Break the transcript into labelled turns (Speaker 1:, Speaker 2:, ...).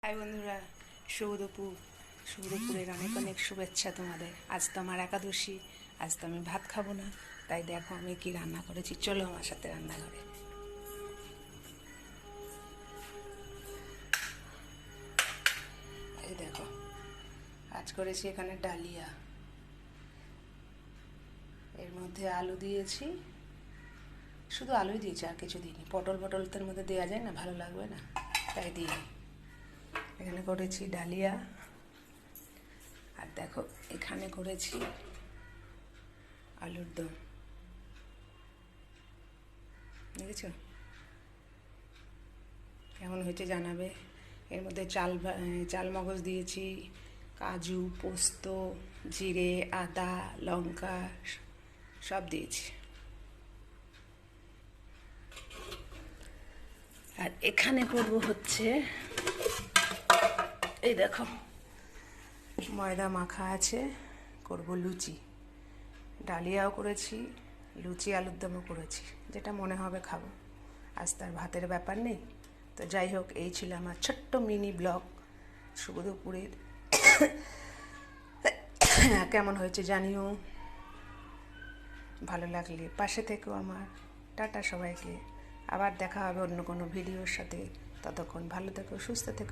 Speaker 1: High বন্ধুরা, শুভ দুপুর। শুভ দুপুরের অনেক অনেক শুভেচ্ছা তোমাদের। আজ তো আমার একাদশী, আজ তো আমি ভাত খাবো না, তাই দেখো আমি কি রান্না করেছি। চলো আমার সাথে রান্নাঘরে। এই দেখো, আজ করেছি এখানে ডালিয়া, এর মধ্যে আলু দিয়েছি, শুধু আলুই দিয়েছি, আর কিছু দিইনি। পটল পটলতের মধ্যে দেওয়া যায় না, ভালো লাগবে না, তাই দিই। এখানে করেছি ডালিয়া, আর দেখো এখানে করেছি আলুর দম। দেখেছ কেমন হয়েছে জানাবে। এর মধ্যে চাল মগজ দিয়েছি, কাজু, পোস্ত, জিরে, আদা, লঙ্কা সব দিয়েছি। আর এখানে করব হচ্ছে, এই দেখো ময়দা মাখা আছে, করব লুচি। ডালিয়াও করেছি, লুচি আলুর দমও করেছি, যেটা মনে হবে খাবো। আজ তার ভাতের ব্যাপার নেই। তো যাই হোক, এই ছিল আমার ছোট্ট মিনি ব্লগ শুভ দুপুরের। কেমন হয়েছে জানিও, ভালো লাগলে পাশে থেকেও আমার। টাটা সবাইকে, আবার দেখা হবে অন্য কোনো ভিডিওর সাথে। ততক্ষণ ভালো থেকো, সুস্থ থেকো।